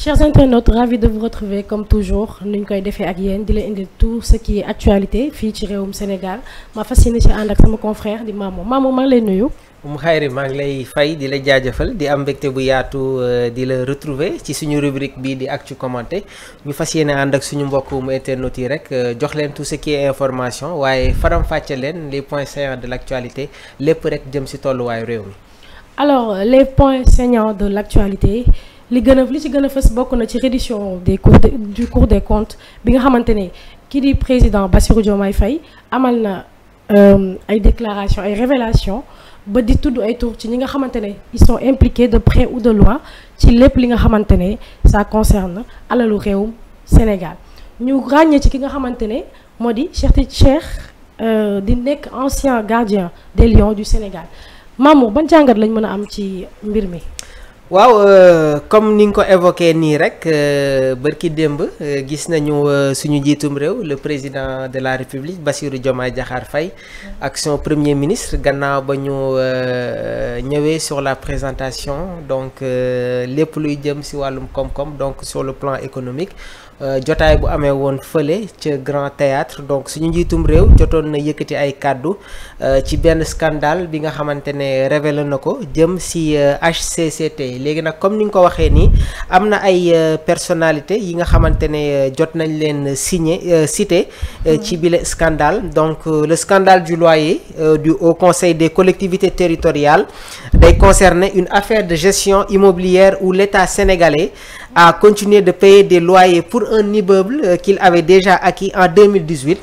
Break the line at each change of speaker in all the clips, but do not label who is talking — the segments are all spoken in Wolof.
Chers internautes, ravis de vous retrouver comme toujours nuñ koy defee ak yéen di la indi tout ce qui est actualité fii ci réewum Sénégal ma fas yéene ci ànd ak sama confrère di Mamou maa ngi lay nuyu.
Xayri maa ngi lay fay di la jaajëfal di am mbégte bu yaatu di la retrouver ci suñu rubrique bii di actu commenté ñu fas yéene ànd ak suñu mbokku internautes yi rek jox leen tout ce qui est information waaye faram-fàcce leen les points saillants de l'actualité lépp rek jëm ci tolluwaayu réew mi.
Alors les points saillants de l'actualité. li ci gën a fës bokk na ci reddition du cours des comptes bi nga xamante ne kii di président Bassirou Diomaye Faye amal na ay déclaration ay révélation ba di tudd ay tur ci ñi nga xamante ne ils sont impliqués de près ou de loin ci lépp li nga xamante ne ça concerne alalu réewum Sénégal ñu ràññee ci ki nga xamante ne moo di Cheikh di nekk ancien gardien des Lions du Sénégal Mamour ban jàngat lañ mën a am ci mbir mi.
waaw comme ni nga ko évoqué nii rek bërki démb gis nañu suñu njiitum réew le président de la République Bassirou Diomaye Diakhar Faye ak son premier ministre gannaaw ba ñu ñëwee sur la présentation donc lépp luy jëm ci wàllum koom-koom donc sur le plan économique jotaay bu amee woon fële ca Grand Théâtre donc suñu njiitum réew jotoon na yëkkati ay kàddu ci benn scandale bi nga xamante ne révélé na ko jëm ci HCCT léegi nag comme ni nga ko waxee nii am na ay personnalité yi nga xamante ne jot nañ leen cité ci bile scandale donc le scandale du loyer du Haut Conseil des collectivités territoriales day concerner une affaire de gestion immobilière où l'État sénégalais a continué de payer des loyers pour un immeuble qu'il avait déjà acquis en 2018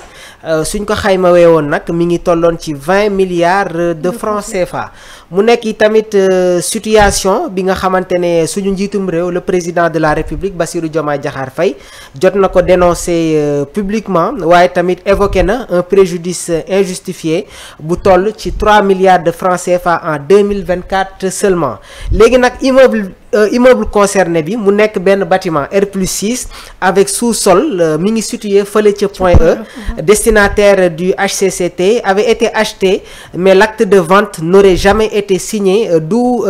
suñ ko xaymawee woon nag mi ngi tolloon ci 20 milliards de francs CFA mu nekk tamit situation bi nga xamante ne suñu njiitum réew le président de la République Bassirou Diomaye Diakhar Faye jot na ko dénoncer publiquement waaye tamit évoqué na un préjudice injustifié bu toll ci 3 milliards de francs CFA en 2024 seulement léegi nag immeuble concerné bi mu nekk benn bâtiment R+6 avec sous-sol mi ngi situé fële ca Point E destinataire du HCCT avait été acheté mais l'acte de vente n'aurait jamais été signé d'où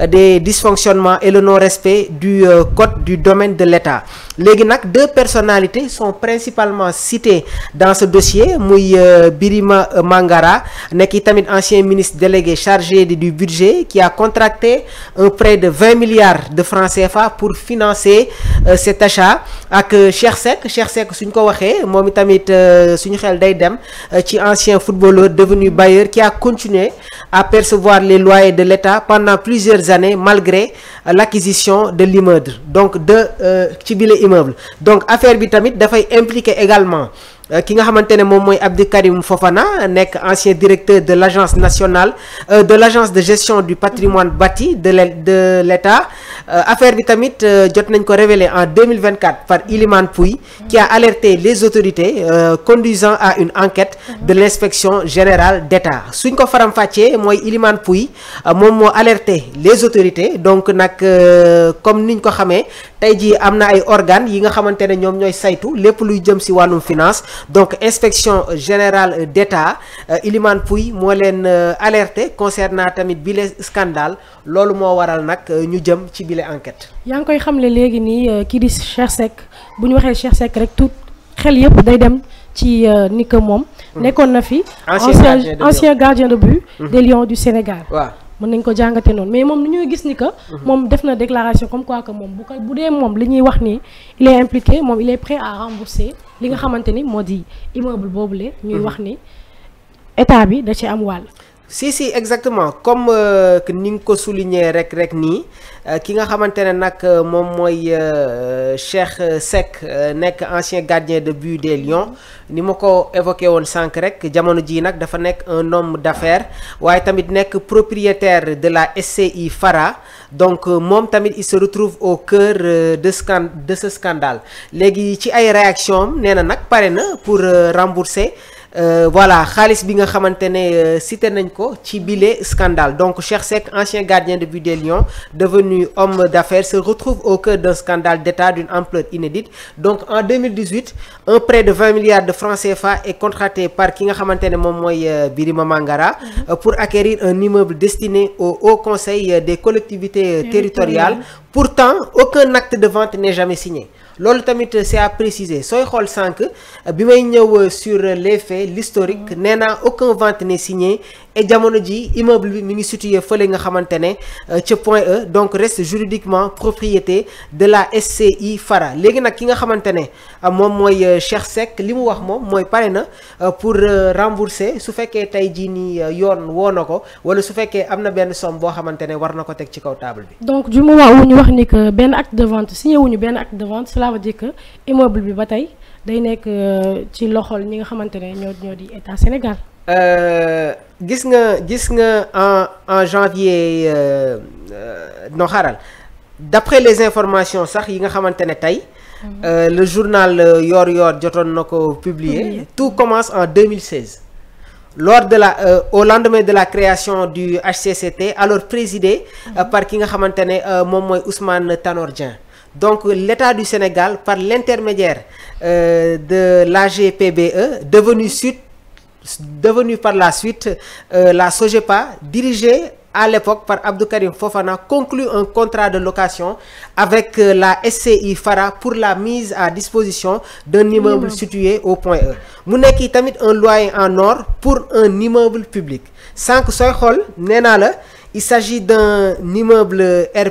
des dysfonctionnements et le non-respect du code du domaine de l'État léegi nag deux personnalités sont principalement citées dans ce dossier muy Birima Mangara nekk tamit ancien ministre délégué chargé du budget qui a contracté un prêt de 20 milliards de francs CFA pour financer cet achat ak Cheikh Seck suñ ko waxee moom itamit suñu xel day dem ci ancien footballeur devenu bailleur qui a continué à percevoir les loyers de l'État pendant plusieurs années malgré l'acquisition de l'immeuble donc ci bile immeuble donc affaire bi tamit dafay impliquer également ki nga xamante ne moom mooy Abdou Karim Fofana nekk ancien directeur de l'agence nationale de l'agence de gestion du patrimoine bâti de l'État affaire bi tamit jot nañ ko révélé en 2024 par Ilimane Pouye qui a alerté les autorités conduisant à une enquête de l'inspection générale d'État suñ ko faram-fàccee mooy Ilimane Pouye moom moo alerté les autorités donc nag comme niñ ko xamee tey jii am na ay organes yi nga xamante ne ñoom ñooy saytu lépp luy jëm ci wàllum finance donc inspection générale d'État Ilimane Pouye moo leen alerté concernant tamit bile scandale loolu moo waral nag ñu jëm ci bile enquête.
yaa ngi koy xamle léegi nii kii di Cheikh Seck bu ñu waxee Cheikh Seck rek tout xel yëpp day dem ci ni que moom. nekkoon na fi. ancien gardien de but. des Lions du Sénégal. waaw. mën nañ ko jàngate noonu mais moom lu ñuy gis ni que moom def na déclaration comme quoi que moom bu dee moom li ñuy wax ni il est impliqué moom il est prêt à rembourser li nga xamante ni moo di immeuble boobule ñuy wax ni état bi da ci am wàll.
si exactement comme ni nga ko souligner rek nii ki nga xamante ne nag moom mooy Cheikh Seck nekk ancien gardien de but des Lions ni ma ko évoqué woon sànq rek jamono ji nag dafa nekk un homme d'affaires waaye tamit nekk propriétaire de la SCI Fara donc moom tamit il se retrouve au cœur de ce scandale léegi ci ay réaction am nee na nag pare na pour rembourser voilà xaalis bi nga xamante ne cité nañ ko ci bile scandale donc Cheikh Seck ancien gardien de but des Lions devenu homme d'affaires se retrouve au cœur d'un scandale d'État d'une ampleur inédite donc en 2018 un prêt de 20 milliards de francs CFA est contracté par ki nga xamante ne moom mooy Birima Mangara pour acquérir un immeuble destiné au Haut Conseil des collectivités territoriales Pourtant aucun acte de vente n'est jamais signé. Loolu tamit c'est à préciser sooy xool sànq bi may ñëw sur les faits l'historique nee naa aucun vente n'est signé et jamono ji immeuble bi mi ngi situé fële nga xamante ne ca Point E donc reste juridiquement propriété de la SCI Fara léegi nag ki nga xamante ne moom mooy Cheikh Seck li mu wax moom mooy pare na pour rembourser su fekkee tey jii nii yoon woo na ko wala su fekkee am na benn somme boo xamante ne war na ko teg ci kaw table bi.
Donc du moment où ñu wax ni que benn acte de vente signé wuñu benn acte de vente cela veut dire que immeuble bi ba tey day nekk ci loxol ñi nga xamante ne ñoo di état Sénégal.
gis nga en janvier non xaaral d'après les informations sax yi nga xamante ne tey le journal Yoor Yoor jotoon na ko publier tout commence en 2016 lors de au lendemain de la création du HCCT alors présidé par ki nga xamante ne moom mooy Ousmane Tanor Dieng. Donc l'État du Sénégal par l'intermédiaire de l'AGPBE devenu par la suite la SOGEPA dirigée à l'époque par Abdou Karim Fofana conclut un contrat de location avec la SCI Fara pour la mise à disposition d'un immeuble situé au Point E mu nekk tamit un loyer en or pour un immeuble public sànq sooy xool nee naa la il s'agit d'un immeuble R+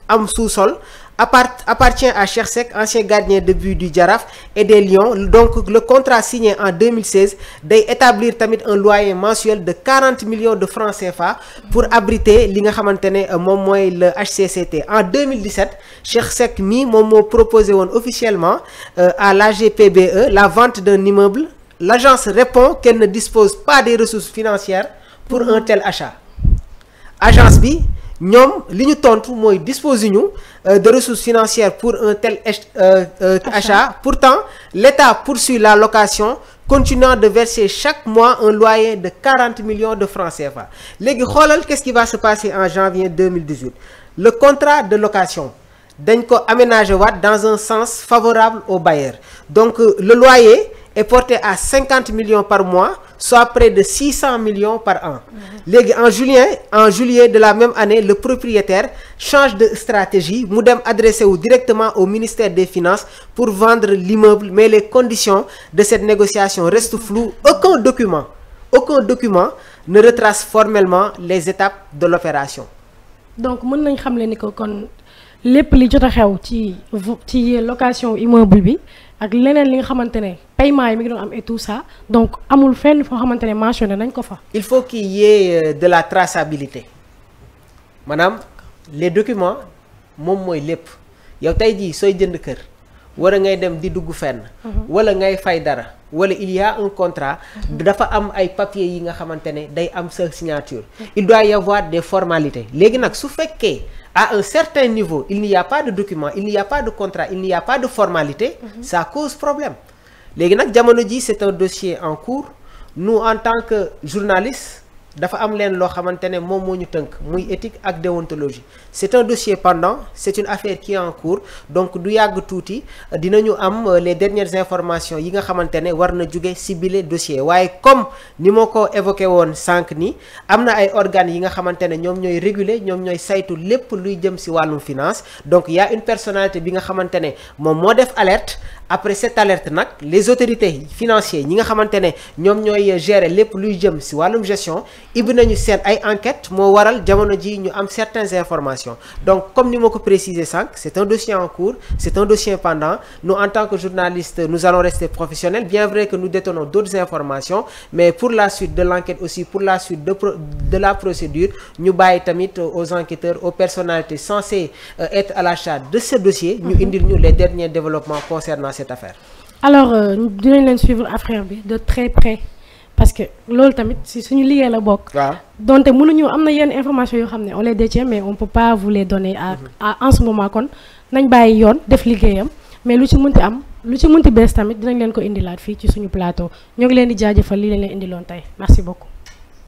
am sous-sol appartient à Cheikh Seck, ancien gardien de but du Jaraaf et des Lions. Donc le contrat signé en 2016 day établir tamit un loyer mensuel de 40 millions de francs CFA pour abriter li nga xamante ne moom mooy le HCCT. En 2017 Cheikh Seck mi moom moo proposé woon officiellement à l'AGPBE la vente d'un immeuble. L'agence répond qu'elle ne dispose pas des ressources financières pour un tel achat. Agence bi ñoom li ñu tontu mooy disposer ñu de ressources financières pour un tel achat. Pourtant l'État poursuit la location continuant de verser chaque mois un loyer de 40 millions de francs CFA. Léegi xoolal qu'est-ce qui va se passer en janvier 2018 le contrat de location dañ ko aménager waat dans un sens favorable aux bailleurs. Donc le loyer est porté à 50 millions par mois, soit près de 600 millions par an. Léegi en juillet de la même année, le propriétaire change de stratégie, mu dem adressé wu directement au ministère des Finances pour vendre l'immeuble, mais les conditions de cette négociation restent floues. Aucun document ne retrace formellement les étapes de l'opération.
Donc mën nañ xam le ni ko kon lépp li jot a xew ci location immeuble bi ak leneen li nga xamante ne paiement yi mi ngi doon am et tout ça donc amul fenn foo xamante ne mentionné nañ ko fa.
Il faut qu'il y ait de la traçabilité maanaam les documents moom mooy lépp yow tey jii sooy jënd kër wala ngay dem di dugg fenn. wala ngay fay dara wala il y a un contrat. dafa am ay papiers yi nga xamante ne day am sa signature. il doit y avoir des formalités léegi nag su fekkee. À un certain niveau, il n'y a pas de document, il n'y a pas de contrat, il n'y a pas de formalité, ça cause problème. Léegi nag jamono ji c'est un dossier en cours. Nous en tant que journalistes dafa am leen loo xamante ne moom moo ñu tënk muy éthique ak déontologie. C'est un dossier pendant, c'est une affaire qui est en cours donc du yàgg tuuti dinañu am les dernières informations yi nga xamante ne war na jóge ci bile dossier waaye comme ni ma ko évoqué woon sànq ni am na ay organes yi nga xamante ne ñoom ñooy réguler ñoom ñooy saytu lépp luy jëm ci wàllum finance donc il y a une personnalité bi nga xamante ne moom moo def alerte. Après cette alerte nag les autorités financières ñi nga xamante ne ñoom ñooy gérer lépp luy jëm ci wàllum gestion ibbi nañu seen ay enquêtes moo waral jamono ji ñu am certaines informations donc comme ni ma ko précisé sànq c'est un dossier en cours c'est un dossier pendant nous en tant que journalistes nous allons rester professionnels bien vrai que nous détenons d'autres informations mais pour la suite de l'enquête aussi pour la suite de la procédure ñu bàyyi tamit aux enquêteurs aux personnalités censées être à la charge de ce dossier ñu indil ñu les derniers développements concernant cette affaire. Alors
dinañ leen suivre affaire bi de très près parce que loolu tamit si suñu liggéey la bokk.
waaw
donte mënuñu am na yenn information yoo xam ne on les détient mais on peut pas vous les donner à en ce moment kon nañ bàyyi yoon def liggéeyam mais lu ci mënti bees tamit dinañ leen ko indilaat fii ci suñu plateau ñoo ngi leen di jaajëfal lii leen indiloon tey merci beaucoup.